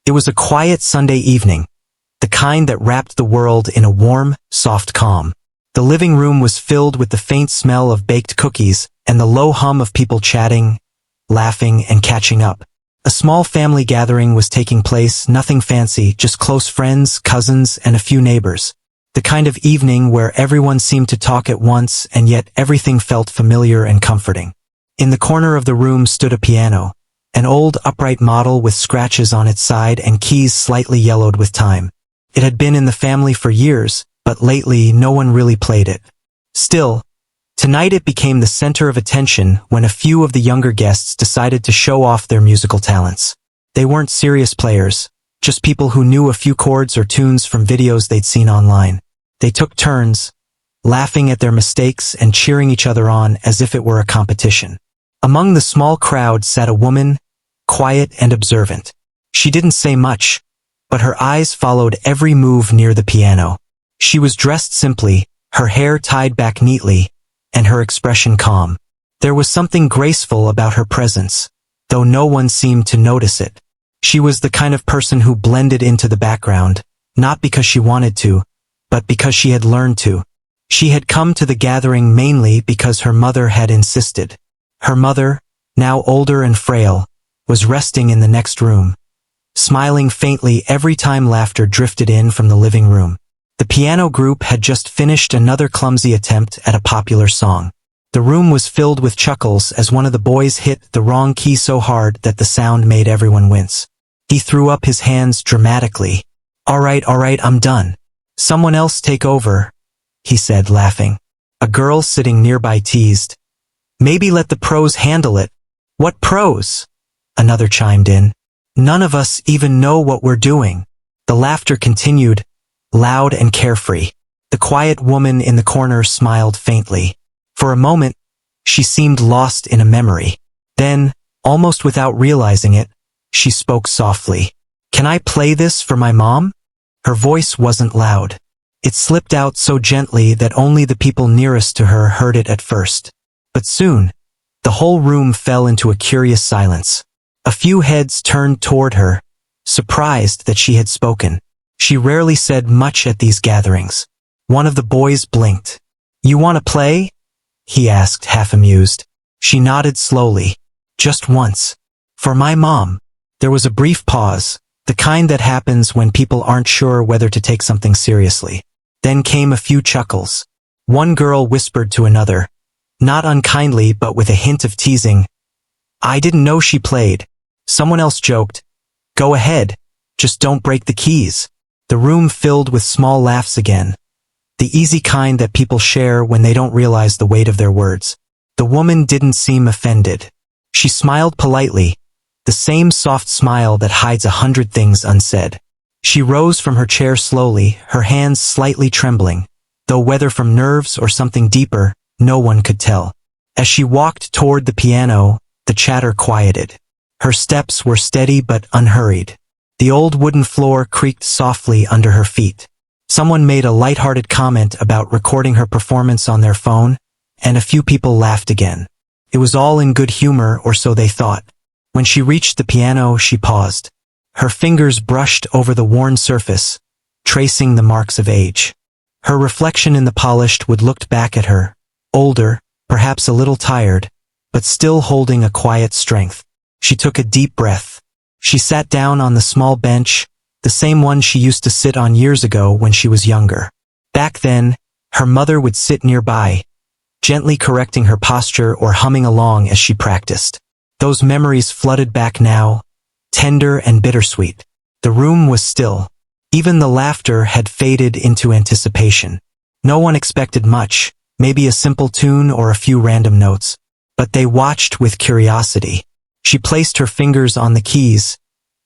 It was a quiet Sunday evening, the kind that wrapped the world in a warm, soft calm. The living room was filled with the faint smell of baked cookies and the low hum of people chatting, laughing, and catching up. A small family gathering was taking place, nothing fancy, just close friends, cousins, and a few neighbors. The kind of evening where everyone seemed to talk at once and yet everything felt familiar and comforting. In the corner of the room stood a piano, an old upright model with scratches on its side and keys slightly yellowed with time. It had been in the family for years, but lately no one really played it. Still, tonight it became the center of attention when a few of the younger guests decided to show off their musical talents. They weren't serious players, just people who knew a few chords or tunes from videos they'd seen online. They took turns, laughing at their mistakes and cheering each other on as if it were a competition. Among the small crowd sat a woman, quiet and observant. She didn't say much, but her eyes followed every move near the piano. She was dressed simply, her hair tied back neatly, and her expression calm. There was something graceful about her presence, though no one seemed to notice it. She was the kind of person who blended into the background, not because she wanted to, but because she had learned to. She had come to the gathering mainly because her mother had insisted. Her mother, now older and frail, was resting in the next room, smiling faintly every time laughter drifted in from the living room. The piano group had just finished another clumsy attempt at a popular song. The room was filled with chuckles as one of the boys hit the wrong key so hard that the sound made everyone wince. He threw up his hands dramatically. All right, I'm done. Someone else take over, he said, laughing. A girl sitting nearby teased. Maybe let the pros handle it. What pros? Another chimed in. None of us even know what we're doing. The laughter continued, loud and carefree. The quiet woman in the corner smiled faintly. For a moment, she seemed lost in a memory. Then, almost without realizing it, she spoke softly. Can I play this for my mom? Her voice wasn't loud. It slipped out so gently that only the people nearest to her heard it at first. But soon, the whole room fell into a curious silence. A few heads turned toward her, surprised that she had spoken. She rarely said much at these gatherings. One of the boys blinked. You want to play? He asked, half amused. She nodded slowly. Just once. For my mom. There was a brief pause, the kind that happens when people aren't sure whether to take something seriously. Then came a few chuckles. One girl whispered to another, not unkindly but with a hint of teasing, I didn't know she played. Someone else joked, go ahead, just don't break the keys. The room filled with small laughs again, the easy kind that people share when they don't realize the weight of their words. The woman didn't seem offended. She smiled politely, the same soft smile that hides 100 things unsaid. She rose from her chair slowly, her hands slightly trembling, though whether from nerves or something deeper, no one could tell. As she walked toward the piano, the chatter quieted. Her steps were steady but unhurried. The old wooden floor creaked softly under her feet. Someone made a light-hearted comment about recording her performance on their phone, and a few people laughed again. It was all in good humor, or so they thought. When she reached the piano, she paused. Her fingers brushed over the worn surface, tracing the marks of age. Her reflection in the polished wood looked back at her, older, perhaps a little tired, but still holding a quiet strength. She took a deep breath. She sat down on the small bench, the same one she used to sit on years ago when she was younger. Back then, her mother would sit nearby, gently correcting her posture or humming along as she practiced. Those memories flooded back now, tender and bittersweet. The room was still. Even the laughter had faded into anticipation. No one expected much, maybe a simple tune or a few random notes. But they watched with curiosity. She placed her fingers on the keys,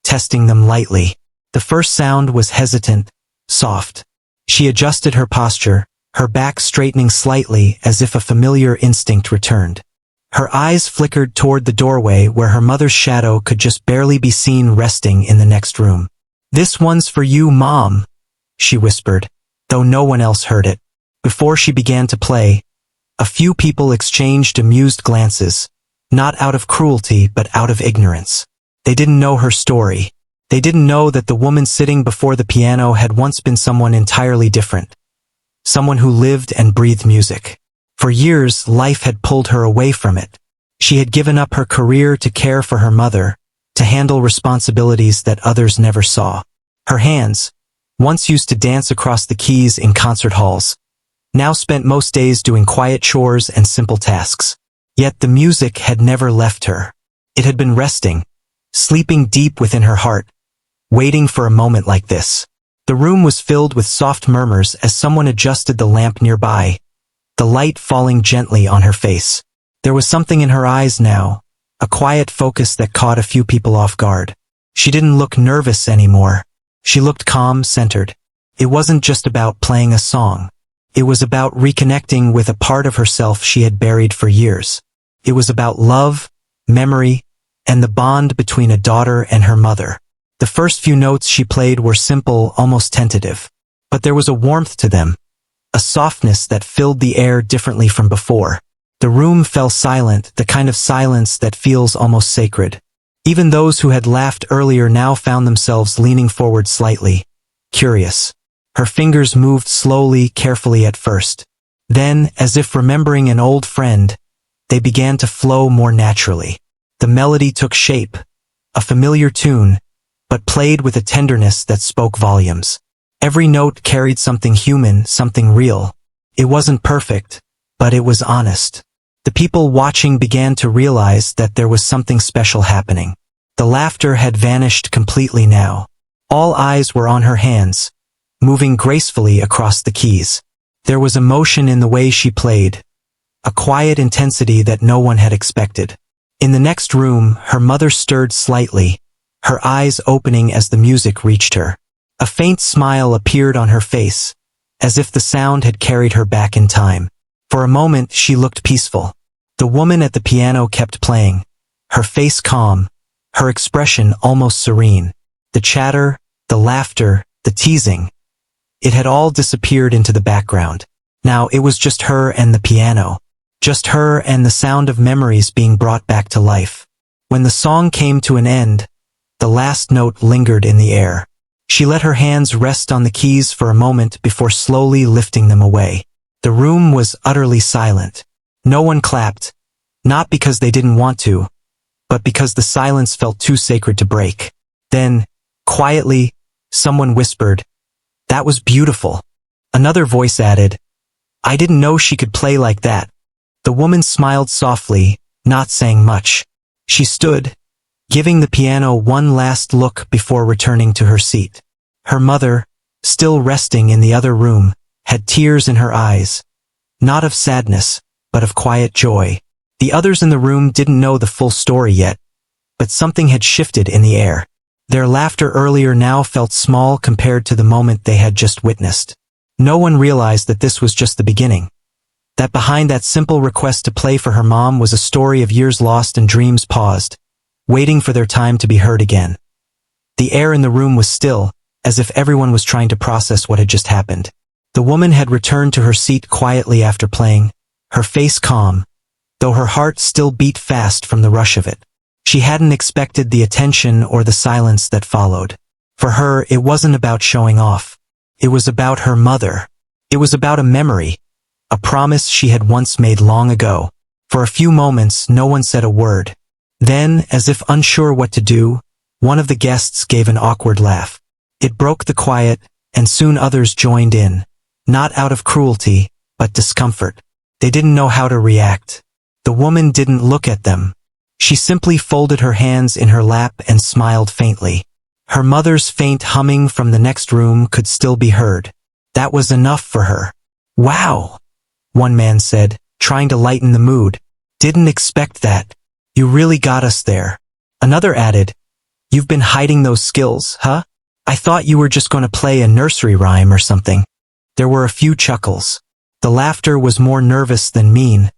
testing them lightly. The first sound was hesitant, soft. She adjusted her posture, her back straightening slightly as if a familiar instinct returned. Her eyes flickered toward the doorway where her mother's shadow could just barely be seen resting in the next room. This one's for you, Mom, she whispered, though no one else heard it. Before she began to play, a few people exchanged amused glances, not out of cruelty but out of ignorance. They didn't know her story. They didn't know that the woman sitting before the piano had once been someone entirely different. Someone who lived and breathed music. For years, life had pulled her away from it. She had given up her career to care for her mother, to handle responsibilities that others never saw. Her hands, once used to dance across the keys in concert halls, now spent most days doing quiet chores and simple tasks. Yet the music had never left her. It had been resting, sleeping deep within her heart, waiting for a moment like this. The room was filled with soft murmurs as someone adjusted the lamp nearby, the light falling gently on her face. There was something in her eyes now, a quiet focus that caught a few people off guard. She didn't look nervous anymore. She looked calm, centered. It wasn't just about playing a song. It was about reconnecting with a part of herself she had buried for years. It was about love, memory, and the bond between a daughter and her mother. The first few notes she played were simple, almost tentative. But there was a warmth to them, a softness that filled the air differently from before. The room fell silent, the kind of silence that feels almost sacred. Even those who had laughed earlier now found themselves leaning forward slightly, curious. Her fingers moved slowly, carefully at first. Then, as if remembering an old friend, they began to flow more naturally. The melody took shape, a familiar tune, but played with a tenderness that spoke volumes. Every note carried something human, something real. It wasn't perfect, but it was honest. The people watching began to realize that there was something special happening. The laughter had vanished completely now. All eyes were on her hands, moving gracefully across the keys. There was emotion in the way she played, a quiet intensity that no one had expected. In the next room, her mother stirred slightly, her eyes opening as the music reached her. A faint smile appeared on her face, as if the sound had carried her back in time. For a moment, she looked peaceful. The woman at the piano kept playing, her face calm, her expression almost serene. The chatter, the laughter, the teasing, it had all disappeared into the background. Now it was just her and the piano. Just her and the sound of memories being brought back to life. When the song came to an end, the last note lingered in the air. She let her hands rest on the keys for a moment before slowly lifting them away. The room was utterly silent. No one clapped, not because they didn't want to, but because the silence felt too sacred to break. Then, quietly, someone whispered, "That was beautiful." Another voice added, "I didn't know she could play like that." The woman smiled softly, not saying much. She stood, giving the piano one last look before returning to her seat. Her mother, still resting in the other room, had tears in her eyes, not of sadness, but of quiet joy. The others in the room didn't know the full story yet, but something had shifted in the air. Their laughter earlier now felt small compared to the moment they had just witnessed. No one realized that this was just the beginning. That behind that simple request to play for her mom was a story of years lost and dreams paused, waiting for their time to be heard again. The air in the room was still, as if everyone was trying to process what had just happened. The woman had returned to her seat quietly after playing, her face calm, though her heart still beat fast from the rush of it. She hadn't expected the attention or the silence that followed. For her, it wasn't about showing off. It was about her mother. It was about a memory, a promise she had once made long ago. For a few moments, no one said a word. Then, as if unsure what to do, one of the guests gave an awkward laugh. It broke the quiet, and soon others joined in, not out of cruelty, but discomfort. They didn't know how to react. The woman didn't look at them. She simply folded her hands in her lap and smiled faintly. Her mother's faint humming from the next room could still be heard. That was enough for her. "Wow," one man said, trying to lighten the mood. "Didn't expect that. You really got us there." Another added, "You've been hiding those skills, huh? I thought you were just going to play a nursery rhyme or something." There were a few chuckles. The laughter was more nervous than mean,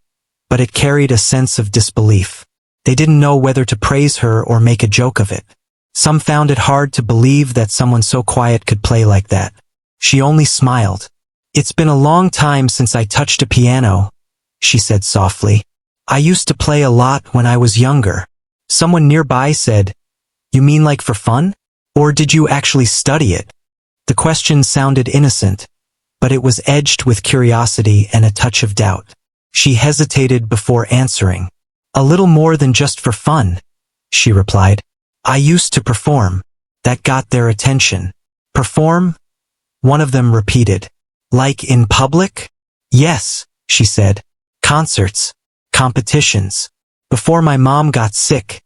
but it carried a sense of disbelief. They didn't know whether to praise her or make a joke of it. Some found it hard to believe that someone so quiet could play like that. She only smiled. "It's been a long time since I touched a piano," she said softly. "I used to play a lot when I was younger." Someone nearby said, "You mean like for fun? Or did you actually study it? The question sounded innocent, but it was edged with curiosity and a touch of doubt. She hesitated before answering. A little more than just for fun, she replied. I used to perform. That got their attention. Perform? One of them repeated. Like in public? Yes, she said. Concerts. Competitions. Before my mom got sick,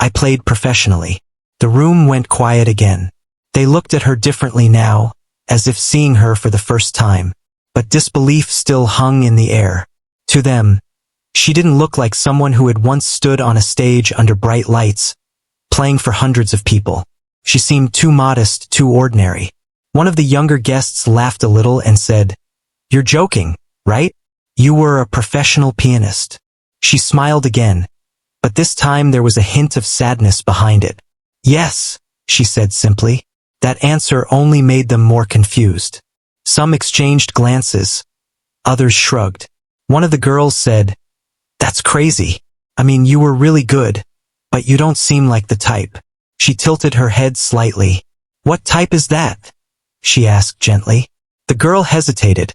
I played professionally. The room went quiet again. They looked at her differently now, as if seeing her for the first time. But disbelief still hung in the air. To them, she didn't look like someone who had once stood on a stage under bright lights, playing for hundreds of people. She seemed too modest, too ordinary. One of the younger guests laughed a little and said, You're joking, right? You were a professional pianist. She smiled again, but this time there was a hint of sadness behind it. Yes, she said simply. That answer only made them more confused. Some exchanged glances. Others shrugged. One of the girls said, That's crazy. I mean, you were really good, but you don't seem like the type. She tilted her head slightly. What type is that? She asked gently. The girl hesitated,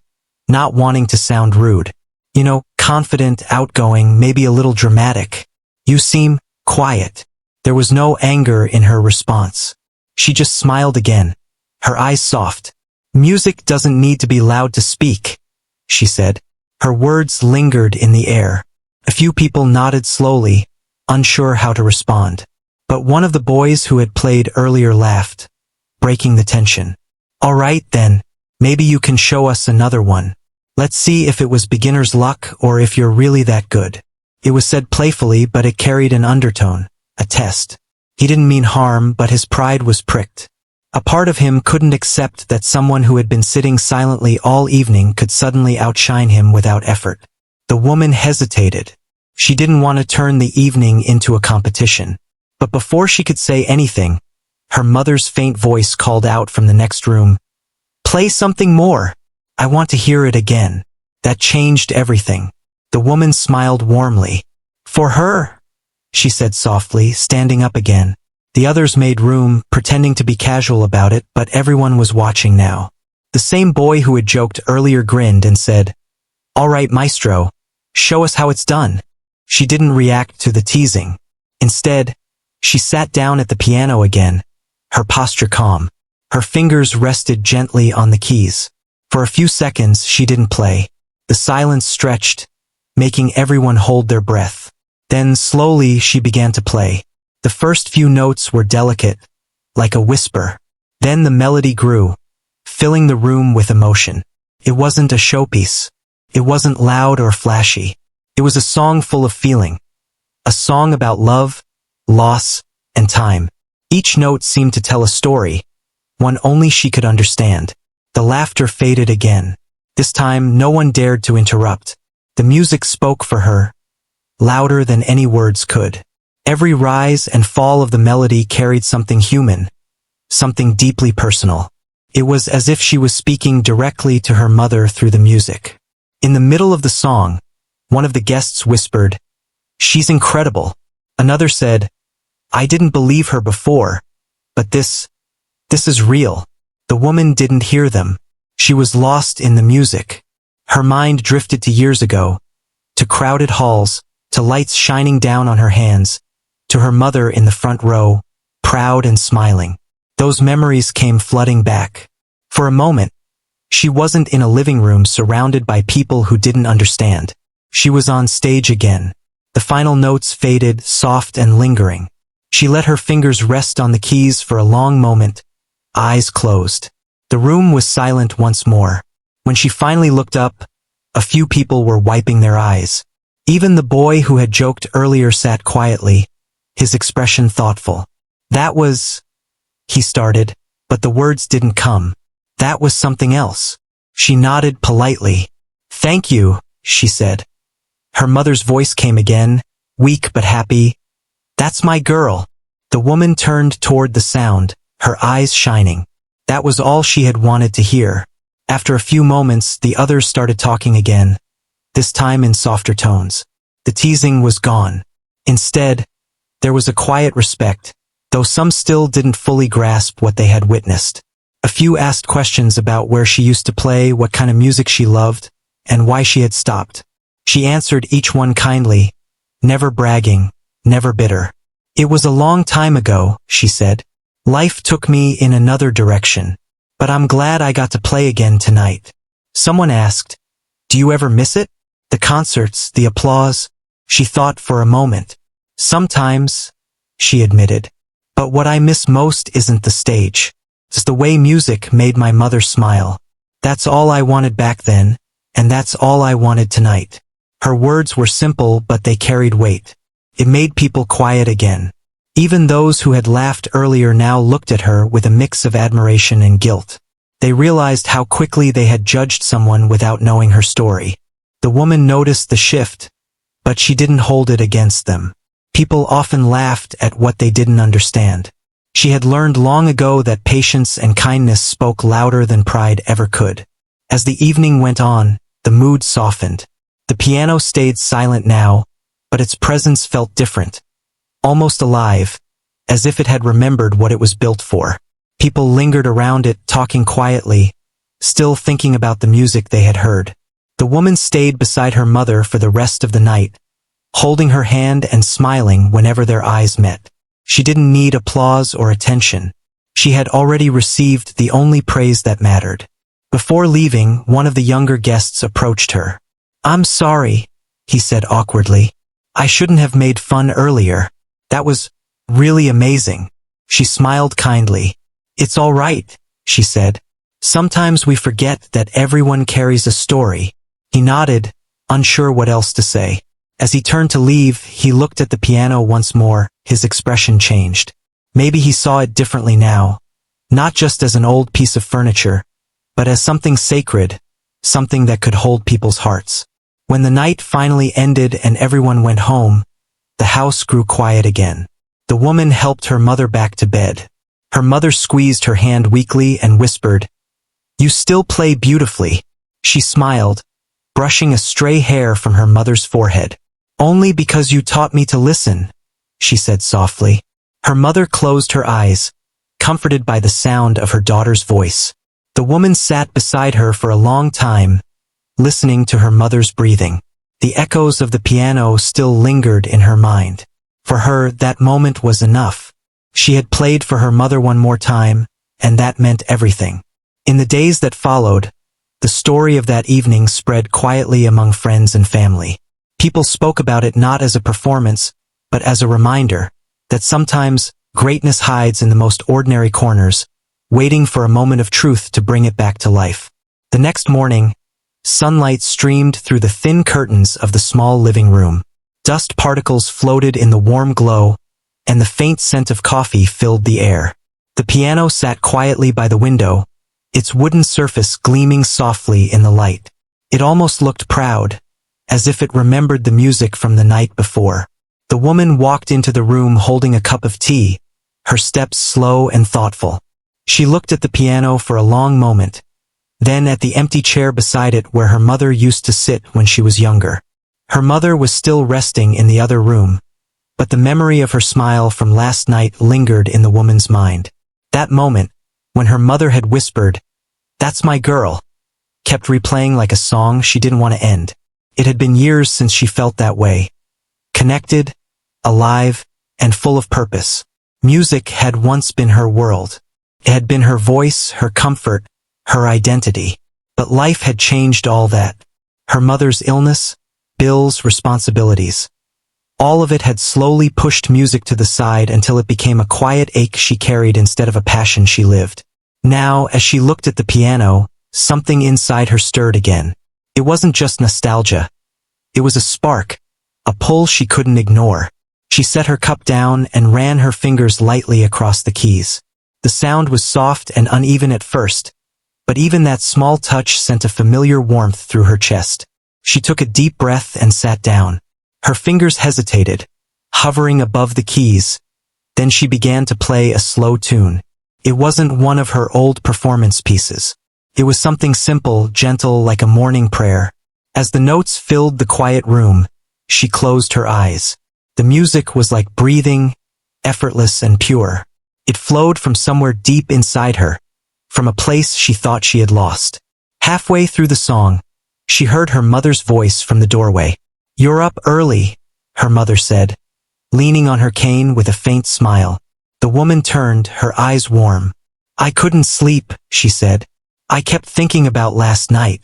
not wanting to sound rude. You know, confident, outgoing, maybe a little dramatic. You seem quiet. There was no anger in her response. She just smiled again, her eyes soft. Music doesn't need to be loud to speak, she said. Her words lingered in the air. A few people nodded slowly, unsure how to respond. But one of the boys who had played earlier laughed, breaking the tension. All right then, maybe you can show us another one. Let's see if it was beginner's luck or if you're really that good. It was said playfully, but it carried an undertone, a test. He didn't mean harm, but his pride was pricked. A part of him couldn't accept that someone who had been sitting silently all evening could suddenly outshine him without effort. The woman hesitated. She didn't want to turn the evening into a competition. But before she could say anything, her mother's faint voice called out from the next room, Play something more. I want to hear it again. That changed everything. The woman smiled warmly. For her, she said softly, standing up again. The others made room, pretending to be casual about it, but everyone was watching now. The same boy who had joked earlier grinned and said, All right, maestro, show us how it's done. She didn't react to the teasing. Instead, she sat down at the piano again, her posture calm. Her fingers rested gently on the keys. For a few seconds, she didn't play. The silence stretched, making everyone hold their breath. Then slowly she began to play. The first few notes were delicate, like a whisper. Then the melody grew, filling the room with emotion. It wasn't a showpiece. It wasn't loud or flashy. It was a song full of feeling. A song about love, loss, and time. Each note seemed to tell a story, one only she could understand. The laughter faded again. This time, no one dared to interrupt. The music spoke for her, louder than any words could. Every rise and fall of the melody carried something human, something deeply personal. It was as if she was speaking directly to her mother through the music. In the middle of the song, one of the guests whispered, She's incredible. Another said, I didn't believe her before, but this is real. The woman didn't hear them. She was lost in the music. Her mind drifted to years ago, to crowded halls, to lights shining down on her hands, to her mother in the front row, proud and smiling. Those memories came flooding back. For a moment, she wasn't in a living room surrounded by people who didn't understand. She was on stage again. The final notes faded, soft and lingering. She let her fingers rest on the keys for a long moment, eyes closed. The room was silent once more. When she finally looked up, a few people were wiping their eyes. Even the boy who had joked earlier sat quietly, his expression thoughtful. That was, he started, but the words didn't come. That was something else. She nodded politely. Thank you, she said. Her mother's voice came again, weak but happy. That's my girl. The woman turned toward the sound, her eyes shining. That was all she had wanted to hear. After a few moments, the others started talking again, this time in softer tones. The teasing was gone. Instead, there was a quiet respect, though some still didn't fully grasp what they had witnessed. A few asked questions about where she used to play, what kind of music she loved, and why she had stopped. She answered each one kindly, never bragging, never bitter. "It was a long time ago," she said. "Life took me in another direction. But I'm glad I got to play again tonight." Someone asked, "Do you ever miss it? The concerts, the applause?" She thought for a moment. "Sometimes," she admitted. "But what I miss most isn't the stage. It's the way music made my mother smile. That's all I wanted back then, and that's all I wanted tonight." Her words were simple, but they carried weight. It made people quiet again. Even those who had laughed earlier now looked at her with a mix of admiration and guilt. They realized how quickly they had judged someone without knowing her story. The woman noticed the shift, but she didn't hold it against them. People often laughed at what they didn't understand. She had learned long ago that patience and kindness spoke louder than pride ever could. As the evening went on, the mood softened. The piano stayed silent now, but its presence felt different. Almost alive, as if it had remembered what it was built for. People lingered around it, talking quietly, still thinking about the music they had heard. The woman stayed beside her mother for the rest of the night, holding her hand and smiling whenever their eyes met. She didn't need applause or attention. She had already received the only praise that mattered. Before leaving, one of the younger guests approached her. "I'm sorry," he said awkwardly. "I shouldn't have made fun earlier. That was really amazing." She smiled kindly. "It's all right," she said. "Sometimes we forget that everyone carries a story." He nodded, unsure what else to say. As he turned to leave, he looked at the piano once more. His expression changed. Maybe he saw it differently now, not just as an old piece of furniture, but as something sacred, something that could hold people's hearts. When the night finally ended and everyone went home, the house grew quiet again. The woman helped her mother back to bed. Her mother squeezed her hand weakly and whispered, "You still play beautifully." She smiled, brushing a stray hair from her mother's forehead. "Only because you taught me to listen," she said softly. Her mother closed her eyes, comforted by the sound of her daughter's voice. The woman sat beside her for a long time, listening to her mother's breathing. The echoes of the piano still lingered in her mind. For her, that moment was enough. She had played for her mother one more time, and that meant everything. In the days that followed, the story of that evening spread quietly among friends and family. People spoke about it not as a performance, but as a reminder that sometimes greatness hides in the most ordinary corners, waiting for a moment of truth to bring it back to life. The next morning, sunlight streamed through the thin curtains of the small living room. Dust particles floated in the warm glow, and the faint scent of coffee filled the air. The piano sat quietly by the window, its wooden surface gleaming softly in the light. It almost looked proud, as if it remembered the music from the night before. The woman walked into the room holding a cup of tea, her steps slow and thoughtful. She looked at the piano for a long moment, then at the empty chair beside it where her mother used to sit when she was younger. Her mother was still resting in the other room, but the memory of her smile from last night lingered in the woman's mind. That moment, when her mother had whispered, "That's my girl," kept replaying like a song she didn't want to end. It had been years since she felt that way. Connected, alive, and full of purpose. Music had once been her world. It had been her voice, her comfort, her identity. But life had changed all that. Her mother's illness, bills, responsibilities. All of it had slowly pushed music to the side until it became a quiet ache she carried instead of a passion she lived. Now, as she looked at the piano, something inside her stirred again. It wasn't just nostalgia. It was a spark, a pull she couldn't ignore. She set her cup down and ran her fingers lightly across the keys. The sound was soft and uneven at first, but even that small touch sent a familiar warmth through her chest. She took a deep breath and sat down. Her fingers hesitated, hovering above the keys. Then she began to play a slow tune. It wasn't one of her old performance pieces. It was something simple, gentle, like a morning prayer. As the notes filled the quiet room, she closed her eyes. The music was like breathing, effortless and pure. It flowed from somewhere deep inside her, from a place she thought she had lost. Halfway through the song, she heard her mother's voice from the doorway. "You're up early," her mother said, leaning on her cane with a faint smile. The woman turned, her eyes warm. "I couldn't sleep," she said. "I kept thinking about last night."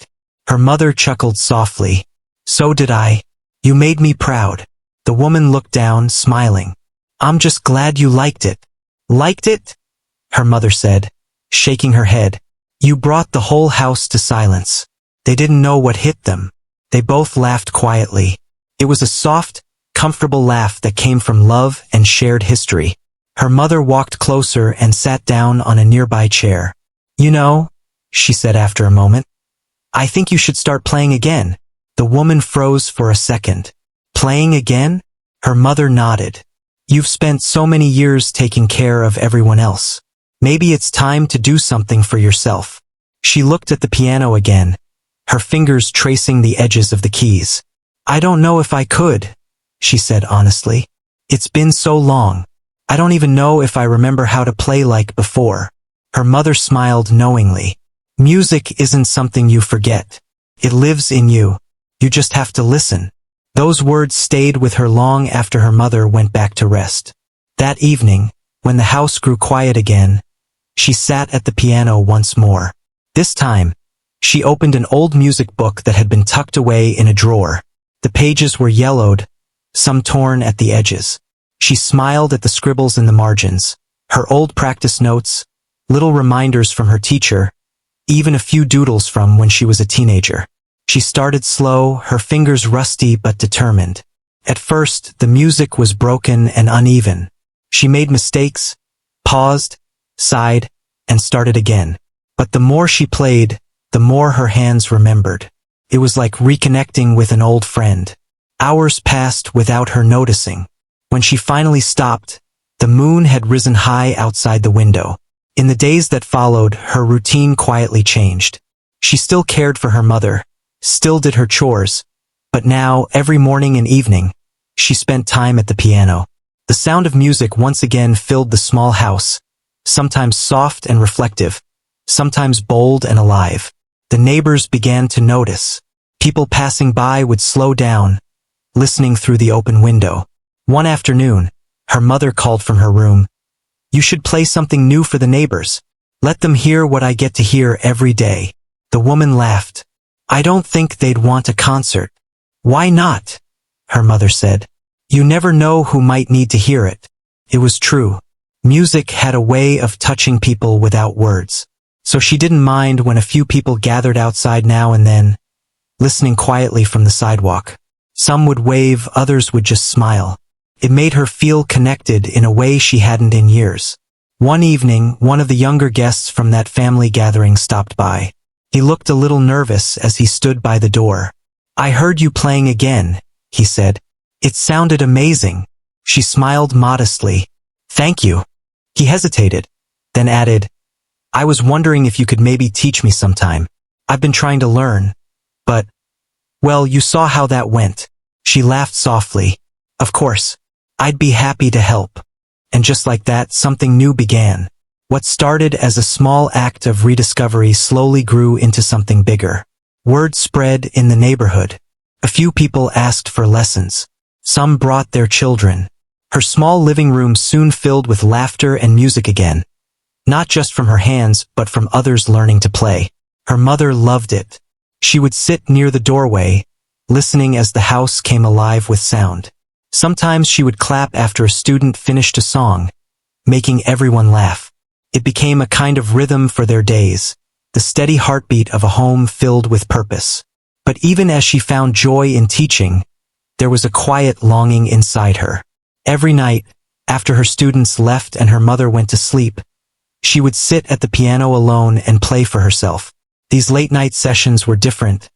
Her mother chuckled softly. "So did I. You made me proud." The woman looked down, smiling. "I'm just glad you liked it." "Liked it?" her mother said, shaking her head. "You brought the whole house to silence." They didn't know what hit them. They both laughed quietly. It was a soft, comfortable laugh that came from love and shared history. Her mother walked closer and sat down on a nearby chair. "You know," she said after a moment, "I think you should start playing again." The woman froze for a second. "Playing again?" Her mother nodded. "You've spent so many years taking care of everyone else. Maybe it's time to do something for yourself." She looked at the piano again, her fingers tracing the edges of the keys. "I don't know if I could," she said honestly. "It's been so long. I don't even know if I remember how to play like before." Her mother smiled knowingly. "Music isn't something you forget. It lives in you. You just have to listen." Those words stayed with her long after her mother went back to rest. That evening, when the house grew quiet again, she sat at the piano once more. This time, she opened an old music book that had been tucked away in a drawer. The pages were yellowed, some torn at the edges. She smiled at the scribbles in the margins, her old practice notes, little reminders from her teacher, even a few doodles from when she was a teenager. She started slow, her fingers rusty but determined. At first, the music was broken and uneven. She made mistakes, paused, sighed, and started again. But the more she played, the more her hands remembered. It was like reconnecting with an old friend. Hours passed without her noticing. When she finally stopped, the moon had risen high outside the window. In the days that followed, her routine quietly changed. She still cared for her mother, still did her chores, but now, every morning and evening, she spent time at the piano. The sound of music once again filled the small house, sometimes soft and reflective, sometimes bold and alive. The neighbors began to notice. People passing by would slow down, listening through the open window. One afternoon, her mother called from her room. "You should play something new for the neighbors. Let them hear what I get to hear every day." The woman laughed. "I don't think they'd want a concert." "Why not?" her mother said. "You never know who might need to hear it." It was true. Music had a way of touching people without words. So she didn't mind when a few people gathered outside now and then, listening quietly from the sidewalk. Some would wave, others would just smile. It made her feel connected in a way she hadn't in years. One evening, one of the younger guests from that family gathering stopped by. He looked a little nervous as he stood by the door. "I heard you playing again," he said. "It sounded amazing." She smiled modestly. "Thank you." He hesitated, then added, "I was wondering if you could maybe teach me sometime. I've been trying to learn, but, well, you saw how that went." She laughed softly. "Of course, I'd be happy to help." And just like that, something new began. What started as a small act of rediscovery slowly grew into something bigger. Word spread in the neighborhood. A few people asked for lessons. Some brought their children. Her small living room soon filled with laughter and music again. Not just from her hands, but from others learning to play. Her mother loved it. She would sit near the doorway, listening as the house came alive with sound. Sometimes she would clap after a student finished a song, making everyone laugh. It became a kind of rhythm for their days, the steady heartbeat of a home filled with purpose. But even as she found joy in teaching, there was a quiet longing inside her. Every night, after her students left and her mother went to sleep, she would sit at the piano alone and play for herself. These late-night sessions were different.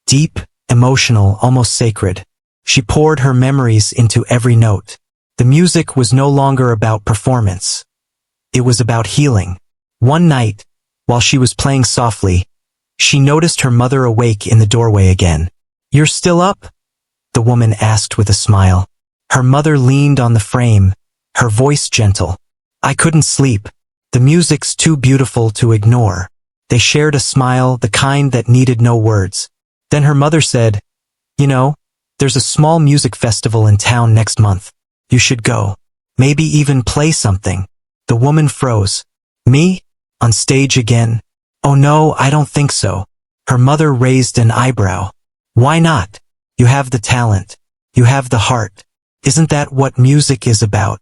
Deep, emotional, almost sacred. She poured her memories into every note. The music was no longer about performance. It was about healing. One night, while she was playing softly, she noticed her mother awake in the doorway again. "You're still up?" the woman asked with a smile. Her mother leaned on the frame, her voice gentle. I couldn't sleep. The music's too beautiful to ignore. They shared a smile, the kind that needed no words. Then her mother said, "You know, there's a small music festival in town next month. You should go. Maybe even play something." The woman froze. Me? On stage again? Oh no, I don't think so. Her mother raised an eyebrow. Why not? You have the talent. You have the heart. Isn't that what music is about?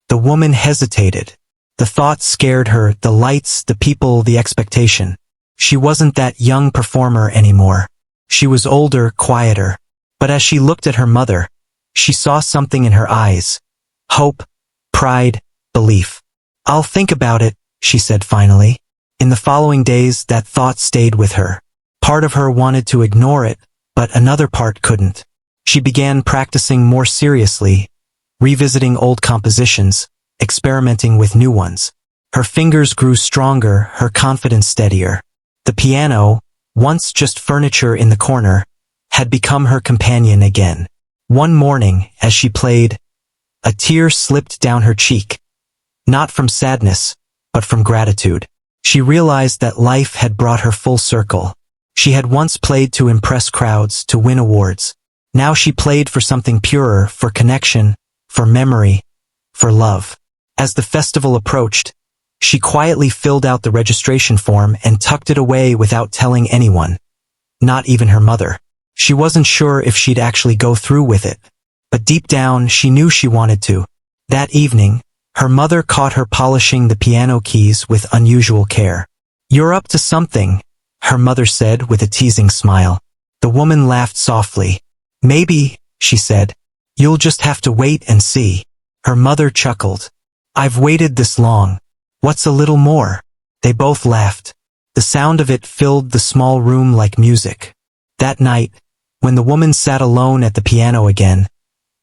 The woman hesitated. The thought scared her, the lights, the people, the expectation. She wasn't that young performer anymore. She was older, quieter. But as she looked at her mother, she saw something in her eyes. Hope, pride, belief. "I'll think about it," she said finally. In the following days, that thought stayed with her. Part of her wanted to ignore it, but another part couldn't. She began practicing more seriously, revisiting old compositions, experimenting with new ones. Her fingers grew stronger, her confidence steadier. The piano, once just furniture in the corner, had become her companion again. One morning, as she played, a tear slipped down her cheek. Not from sadness, but from gratitude. She realized that life had brought her full circle. She had once played to impress crowds, to win awards. Now she played for something purer, for connection, for memory, for love. As the festival approached, she quietly filled out the registration form and tucked it away without telling anyone. Not even her mother. She wasn't sure if she'd actually go through with it. But deep down, she knew she wanted to. That evening, her mother caught her polishing the piano keys with unusual care. "You're up to something," her mother said with a teasing smile. The woman laughed softly. "Maybe," she said. "You'll just have to wait and see." Her mother chuckled. "I've waited this long. What's a little more?" They both laughed. The sound of it filled the small room like music. That night, when the woman sat alone at the piano again,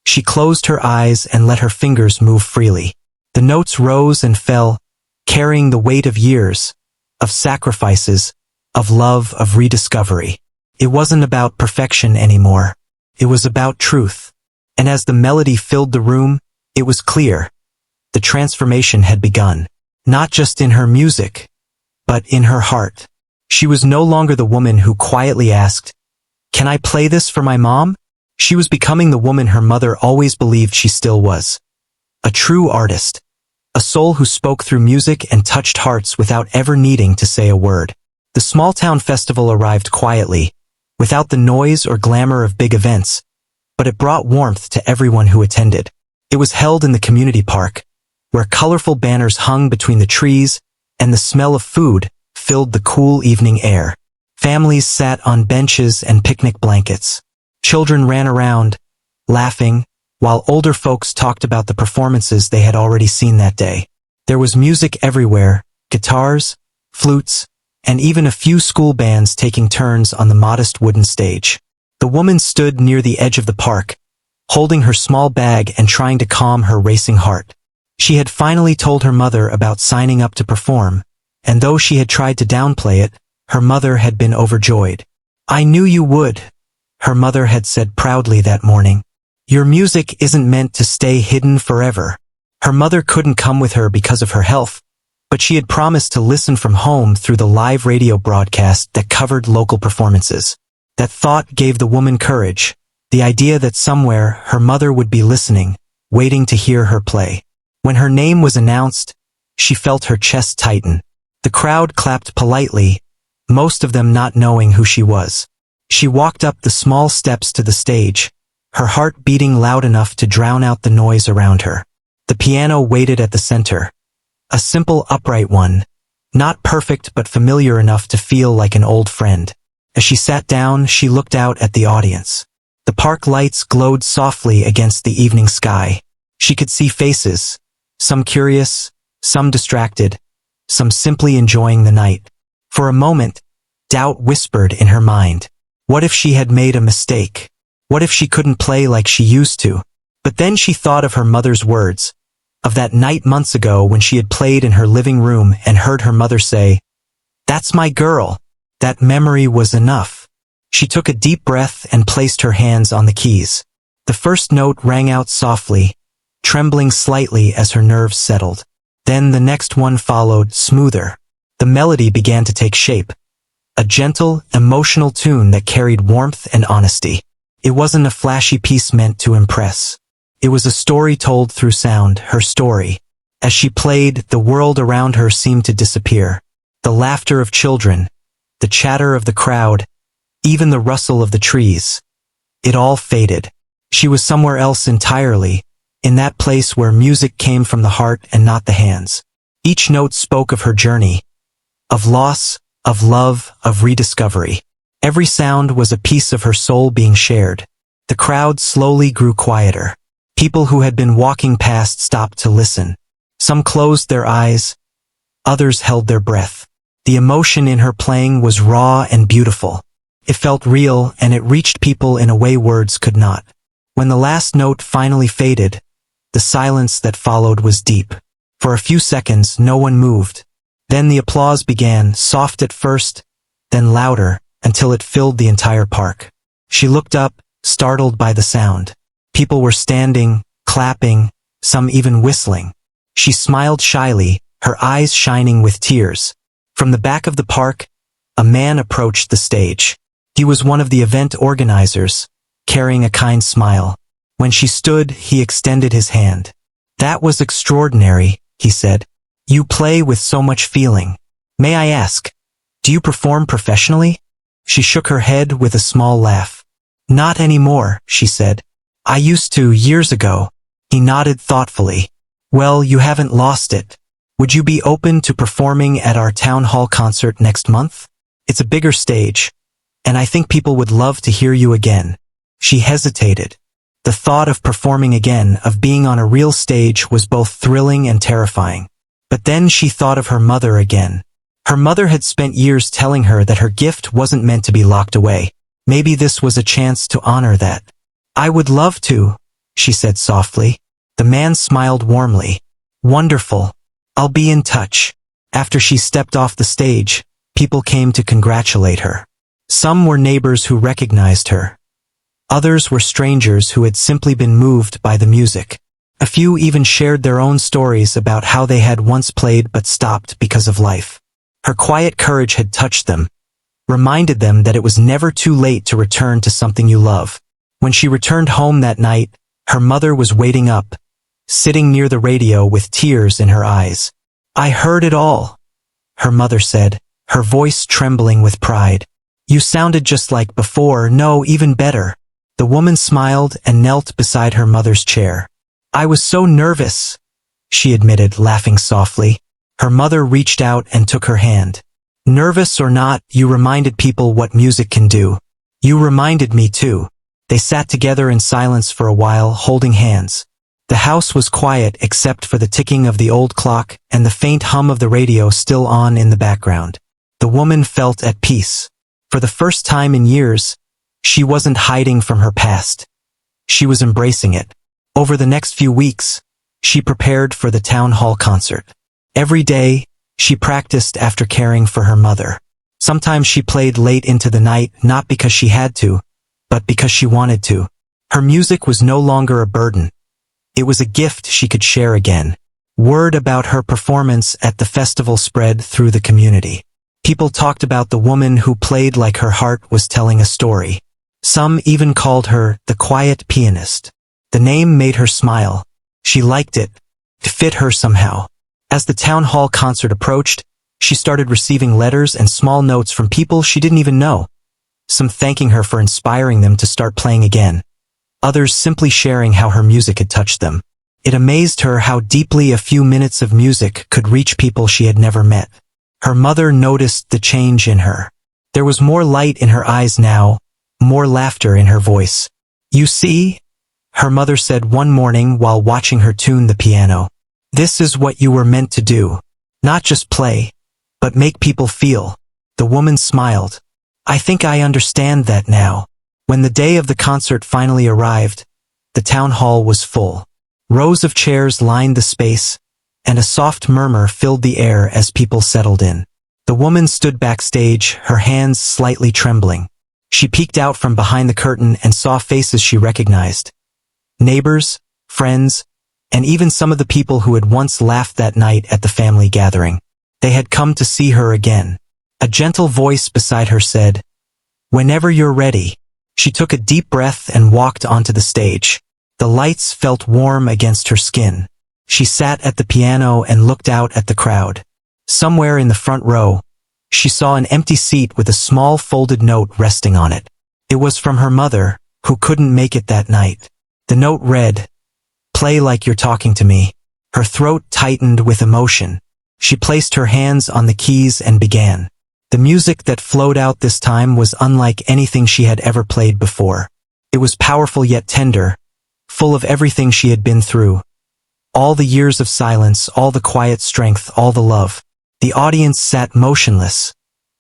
she closed her eyes and let her fingers move freely. The notes rose and fell, carrying the weight of years, of sacrifices, of love, of rediscovery. It wasn't about perfection anymore. It was about truth. And as the melody filled the room, it was clear. The transformation had begun. Not just in her music, but in her heart. She was no longer the woman who quietly asked, "Can I play this for my mom?" She was becoming the woman her mother always believed she still was. A true artist. A soul who spoke through music and touched hearts without ever needing to say a word. The small-town festival arrived quietly, without the noise or glamour of big events, but it brought warmth to everyone who attended. It was held in the community park, where colorful banners hung between the trees, and the smell of food filled the cool evening air. Families sat on benches and picnic blankets. Children ran around, laughing, while older folks talked about the performances they had already seen that day. There was music everywhere, guitars, flutes, and even a few school bands taking turns on the modest wooden stage. The woman stood near the edge of the park, holding her small bag and trying to calm her racing heart. She had finally told her mother about signing up to perform, and though she had tried to downplay it, her mother had been overjoyed. "I knew you would," her mother had said proudly that morning. "Your music isn't meant to stay hidden forever." Her mother couldn't come with her because of her health, but she had promised to listen from home through the live radio broadcast that covered local performances. That thought gave the woman courage, the idea that somewhere her mother would be listening, waiting to hear her play. When her name was announced, she felt her chest tighten. The crowd clapped politely, most of them not knowing who she was. She walked up the small steps to the stage, her heart beating loud enough to drown out the noise around her. The piano waited at the center. A simple upright one, not perfect but familiar enough to feel like an old friend. As she sat down, she looked out at the audience. The park lights glowed softly against the evening sky. She could see faces, some curious, some distracted, some simply enjoying the night. For a moment, doubt whispered in her mind. What if she had made a mistake? What if she couldn't play like she used to? But then she thought of her mother's words, of that night months ago when she had played in her living room and heard her mother say, "That's my girl." That memory was enough. She took a deep breath and placed her hands on the keys. The first note rang out softly, trembling slightly as her nerves settled. Then the next one followed, smoother. The melody began to take shape. A gentle, emotional tune that carried warmth and honesty. It wasn't a flashy piece meant to impress. It was a story told through sound, her story. As she played, the world around her seemed to disappear. The laughter of children, the chatter of the crowd, even the rustle of the trees. It all faded. She was somewhere else entirely, in that place where music came from the heart and not the hands. Each note spoke of her journey, of loss, of love, of rediscovery. Every sound was a piece of her soul being shared. The crowd slowly grew quieter. People who had been walking past stopped to listen. Some closed their eyes, others held their breath. The emotion in her playing was raw and beautiful. It felt real, and it reached people in a way words could not. When the last note finally faded, the silence that followed was deep. For a few seconds, no one moved. Then the applause began, soft at first, then louder, until it filled the entire park. She looked up, startled by the sound. People were standing, clapping, some even whistling. She smiled shyly, her eyes shining with tears. From the back of the park, a man approached the stage. He was one of the event organizers, carrying a kind smile. When she stood, he extended his hand. "That was extraordinary," he said. "You play with so much feeling. May I ask, do you perform professionally?" She shook her head with a small laugh. "Not anymore," she said. "I used to years ago." He nodded thoughtfully. "Well, you haven't lost it. Would you be open to performing at our town hall concert next month? It's a bigger stage, and I think people would love to hear you again." She hesitated. The thought of performing again, of being on a real stage, was both thrilling and terrifying. But then she thought of her mother again. Her mother had spent years telling her that her gift wasn't meant to be locked away. Maybe this was a chance to honor that. "I would love to," she said softly. The man smiled warmly. "Wonderful. I'll be in touch." After she stepped off the stage, people came to congratulate her. Some were neighbors who recognized her. Others were strangers who had simply been moved by the music. A few even shared their own stories about how they had once played but stopped because of life. Her quiet courage had touched them, reminded them that it was never too late to return to something you love. When she returned home that night, her mother was waiting up, sitting near the radio with tears in her eyes. "I heard it all," her mother said, her voice trembling with pride. "You sounded just like before, no, even better." The woman smiled and knelt beside her mother's chair. "I was so nervous," she admitted, laughing softly. Her mother reached out and took her hand. "Nervous or not, you reminded people what music can do. You reminded me too." They sat together in silence for a while, holding hands. The house was quiet except for the ticking of the old clock and the faint hum of the radio still on in the background. The woman felt at peace. For the first time in years, she wasn't hiding from her past. She was embracing it. Over the next few weeks, she prepared for the town hall concert. Every day, she practiced after caring for her mother. Sometimes she played late into the night, not because she had to, but because she wanted to. Her music was no longer a burden. It was a gift she could share again. Word about her performance at the festival spread through the community. People talked about the woman who played like her heart was telling a story. Some even called her the quiet pianist. The name made her smile. She liked it. It fit her somehow. As the town hall concert approached, she started receiving letters and small notes from people she didn't even know. Some thanking her for inspiring them to start playing again. Others simply sharing how her music had touched them. It amazed her how deeply a few minutes of music could reach people she had never met. Her mother noticed the change in her. There was more light in her eyes now, more laughter in her voice. "You see," her mother said one morning while watching her tune the piano. "This is what you were meant to do. Not just play, but make people feel." The woman smiled. "I think I understand that now." When the day of the concert finally arrived, the town hall was full. Rows of chairs lined the space, and a soft murmur filled the air as people settled in. The woman stood backstage, her hands slightly trembling. She peeked out from behind the curtain and saw faces she recognized. Neighbors, friends, and even some of the people who had once laughed that night at the family gathering. They had come to see her again. A gentle voice beside her said, "Whenever you're ready." She took a deep breath and walked onto the stage. The lights felt warm against her skin. She sat at the piano and looked out at the crowd. Somewhere in the front row, she saw an empty seat with a small folded note resting on it. It was from her mother, who couldn't make it that night. The note read, "Play like you're talking to me." Her throat tightened with emotion. She placed her hands on the keys and began. The music that flowed out this time was unlike anything she had ever played before. It was powerful yet tender, full of everything she had been through. All the years of silence, all the quiet strength, all the love. The audience sat motionless,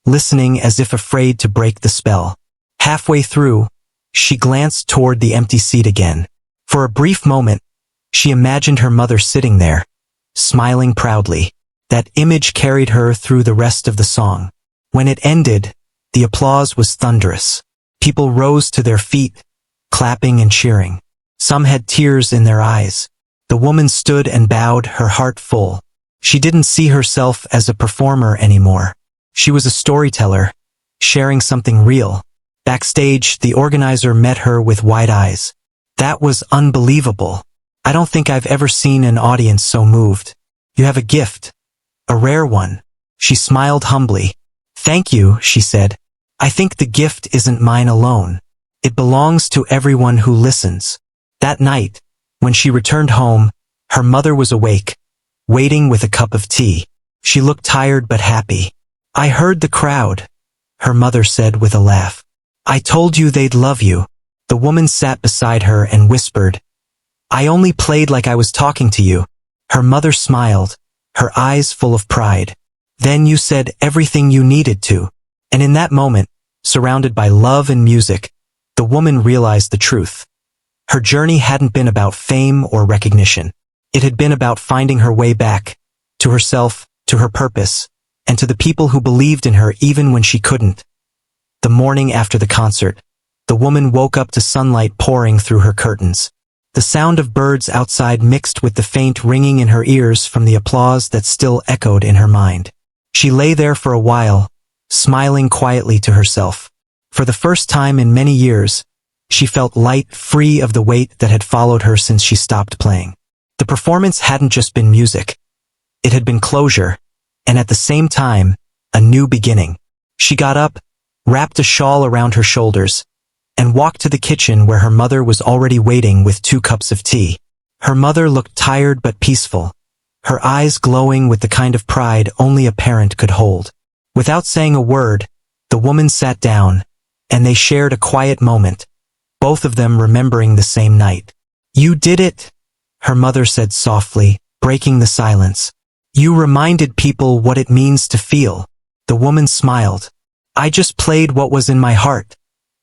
listening as if afraid to break the spell. Halfway through, she glanced toward the empty seat again. For a brief moment, she imagined her mother sitting there, smiling proudly. That image carried her through the rest of the song. When it ended, the applause was thunderous. People rose to their feet, clapping and cheering. Some had tears in their eyes. The woman stood and bowed, her heart full. She didn't see herself as a performer anymore. She was a storyteller, sharing something real. Backstage, the organizer met her with wide eyes. "That was unbelievable. I don't think I've ever seen an audience so moved. You have a gift. A rare one." She smiled humbly. "Thank you," she said. "I think the gift isn't mine alone. It belongs to everyone who listens." That night, when she returned home, her mother was awake, waiting with a cup of tea. She looked tired but happy. "I heard the crowd," her mother said with a laugh. "I told you they'd love you." The woman sat beside her and whispered, "I only played like I was talking to you." Her mother smiled, her eyes full of pride. "Then you said everything you needed to." And in that moment, surrounded by love and music, the woman realized the truth. Her journey hadn't been about fame or recognition. It had been about finding her way back, to herself, to her purpose, and to the people who believed in her even when she couldn't. The morning after the concert, the woman woke up to sunlight pouring through her curtains. The sound of birds outside mixed with the faint ringing in her ears from the applause that still echoed in her mind. She lay there for a while, smiling quietly to herself. For the first time in many years, she felt light, free of the weight that had followed her since she stopped playing. The performance hadn't just been music. It had been closure, and at the same time, a new beginning. She got up, wrapped a shawl around her shoulders, and walked to the kitchen where her mother was already waiting with 2 cups of tea. Her mother looked tired but peaceful, her eyes glowing with the kind of pride only a parent could hold. Without saying a word, the woman sat down, and they shared a quiet moment, both of them remembering the same night. "You did it," her mother said softly, breaking the silence. "You reminded people what it means to feel." The woman smiled. "I just played what was in my heart,"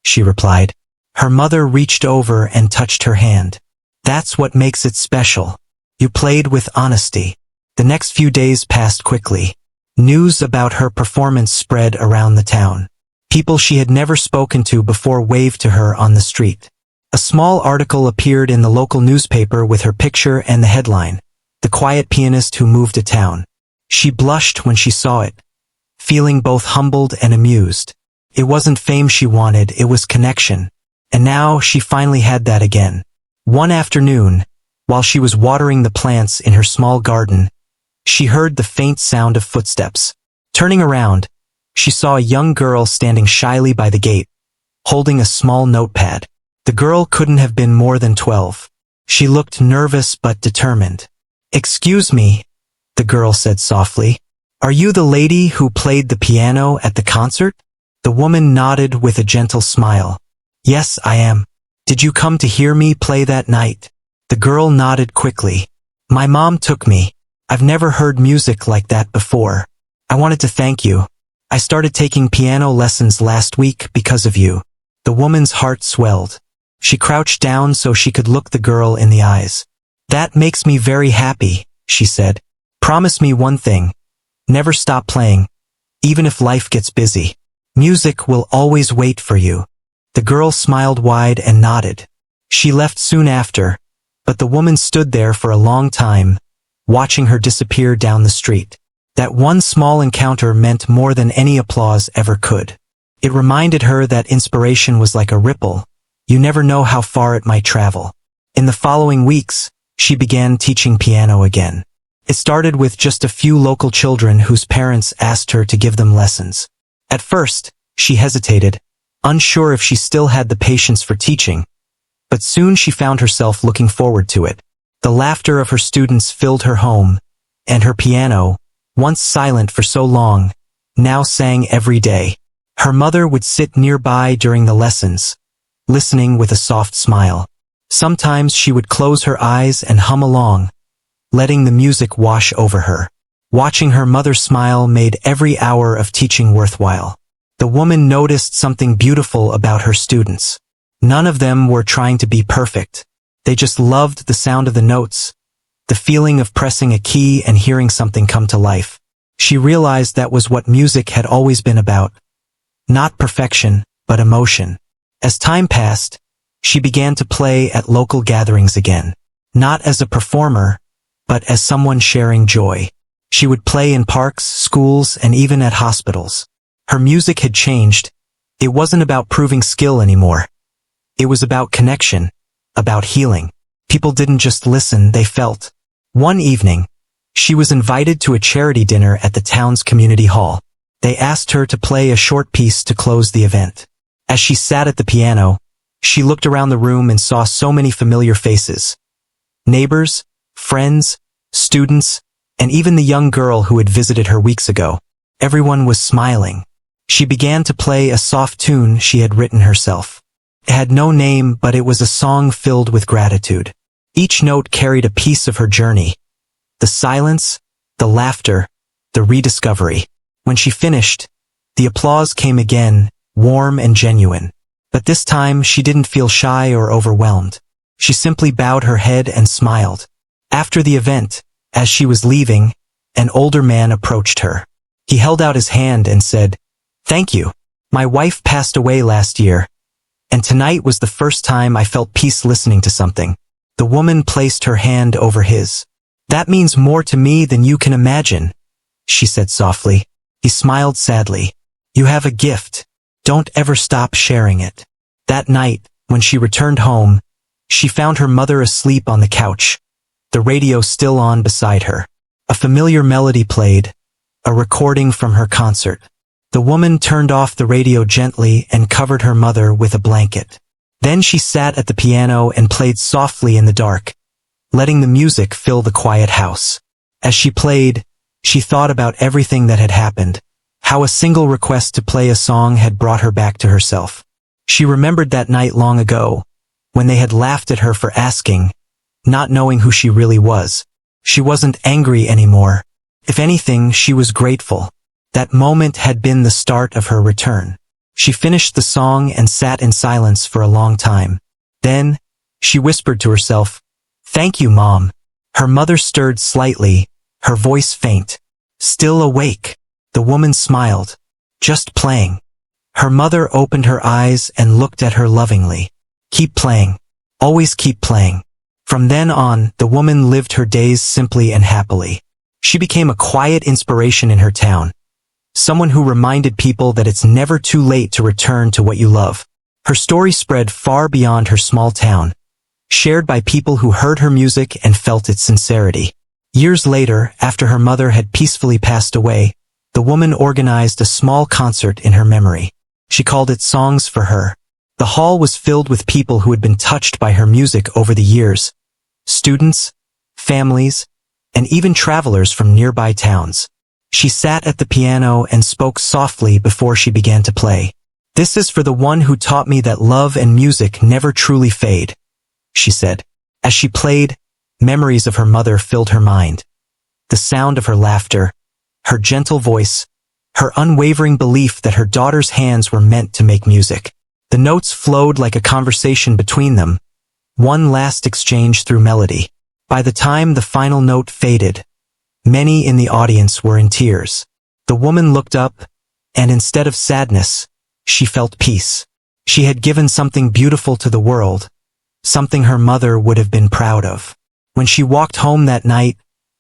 she replied. Her mother reached over and touched her hand. "That's what makes it special. You played with honesty." The next few days passed quickly. News about her performance spread around the town. People she had never spoken to before waved to her on the street. A small article appeared in the local newspaper with her picture and the headline, "The Quiet Pianist Who Moved to Town." She blushed when she saw it, feeling both humbled and amused. It wasn't fame she wanted, it was connection. And now she finally had that again. One afternoon, while she was watering the plants in her small garden, she heard the faint sound of footsteps. Turning around, she saw a young girl standing shyly by the gate, holding a small notepad. The girl couldn't have been more than 12. She looked nervous but determined. "Excuse me," the girl said softly. "Are you the lady who played the piano at the concert?" The woman nodded with a gentle smile. "Yes, I am. Did you come to hear me play that night?" The girl nodded quickly. "My mom took me. I've never heard music like that before. I wanted to thank you. I started taking piano lessons last week because of you." The woman's heart swelled. She crouched down so she could look the girl in the eyes. "That makes me very happy," she said. "Promise me one thing. Never stop playing, even if life gets busy. Music will always wait for you." The girl smiled wide and nodded. She left soon after, But the woman stood there for a long time, watching her disappear down the street. That one small encounter meant more than any applause ever could. It reminded her that inspiration was like a ripple. You never know how far it might travel. In the following weeks, she began teaching piano again. It started with just a few local children whose parents asked her to give them lessons. At first, she hesitated, unsure if she still had the patience for teaching, but soon she found herself looking forward to it. The laughter of her students filled her home, and her piano, once silent for so long, now sang every day. Her mother would sit nearby during the lessons, listening with a soft smile. Sometimes she would close her eyes and hum along, letting the music wash over her. Watching her mother smile made every hour of teaching worthwhile. The woman noticed something beautiful about her students. None of them were trying to be perfect. They just loved the sound of the notes, the feeling of pressing a key and hearing something come to life. She realized that was what music had always been about. Not perfection, but emotion. As time passed, she began to play at local gatherings again. Not as a performer, but as someone sharing joy. She would play in parks, schools, and even at hospitals. Her music had changed. It wasn't about proving skill anymore. It was about connection, about healing. People didn't just listen, they felt. One evening, she was invited to a charity dinner at the town's community hall. They asked her to play a short piece to close the event. As she sat at the piano, she looked around the room and saw so many familiar faces. Neighbors, friends, students, and even the young girl who had visited her weeks ago. Everyone was smiling. She began to play a soft tune she had written herself. It had no name, but it was a song filled with gratitude. Each note carried a piece of her journey. The silence, the laughter, the rediscovery. When she finished, the applause came again, warm and genuine. But this time she didn't feel shy or overwhelmed. She simply bowed her head and smiled. After the event, as she was leaving, an older man approached her. He held out his hand and said, "Thank you. My wife passed away last year, and tonight was the first time I felt peace listening to something." The woman placed her hand over his. "That means more to me than you can imagine," she said softly. He smiled sadly. "You have a gift. Don't ever stop sharing it." That night, when she returned home, she found her mother asleep on the couch, the radio still on beside her. A familiar melody played, a recording from her concert. The woman turned off the radio gently and covered her mother with a blanket. Then she sat at the piano and played softly in the dark, letting the music fill the quiet house. As she played, she thought about everything that had happened, how a single request to play a song had brought her back to herself. She remembered that night long ago, when they had laughed at her for asking, not knowing who she really was. She wasn't angry anymore. If anything, she was grateful. That moment had been the start of her return. She finished the song and sat in silence for a long time. Then, she whispered to herself, "Thank you, Mom." Her mother stirred slightly, her voice faint. "Still awake?" The woman smiled. "Just playing." Her mother opened her eyes and looked at her lovingly. "Keep playing. Always keep playing." From then on, the woman lived her days simply and happily. She became a quiet inspiration in her town. Someone who reminded people that it's never too late to return to what you love. Her story spread far beyond her small town, shared by people who heard her music and felt its sincerity. Years later, after her mother had peacefully passed away, the woman organized a small concert in her memory. She called it Songs for Her. The hall was filled with people who had been touched by her music over the years. Students, families, and even travelers from nearby towns. She sat at the piano and spoke softly before she began to play. "This is for the one who taught me that love and music never truly fade," she said. As she played, memories of her mother filled her mind. The sound of her laughter, her gentle voice, her unwavering belief that her daughter's hands were meant to make music. The notes flowed like a conversation between them, one last exchange through melody. By the time the final note faded, many in the audience were in tears. The woman looked up, and instead of sadness, she felt peace. She had given something beautiful to the world, something her mother would have been proud of. When she walked home that night,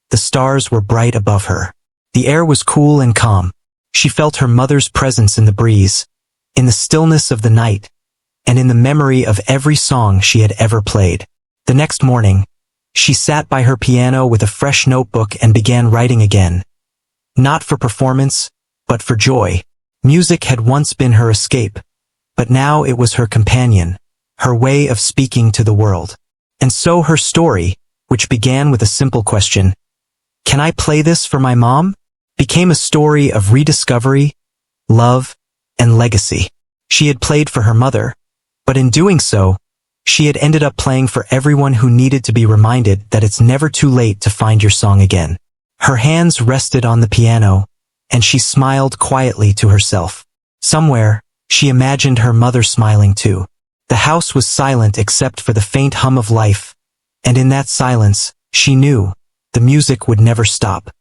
the stars were bright above her. The air was cool and calm. She felt her mother's presence in the breeze, in the stillness of the night, and in the memory of every song she had ever played. The next morning, she sat by her piano with a fresh notebook and began writing again. Not for performance, but for joy. Music had once been her escape, but now it was her companion, her way of speaking to the world. And so her story, which began with a simple question, "Can I play this for my mom?" became a story of rediscovery, love, and legacy. She had played for her mother, but in doing so, she had ended up playing for everyone who needed to be reminded that it's never too late to find your song again. Her hands rested on the piano, and she smiled quietly to herself. Somewhere, she imagined her mother smiling too. The house was silent except for the faint hum of life, and in that silence, she knew, the music would never stop.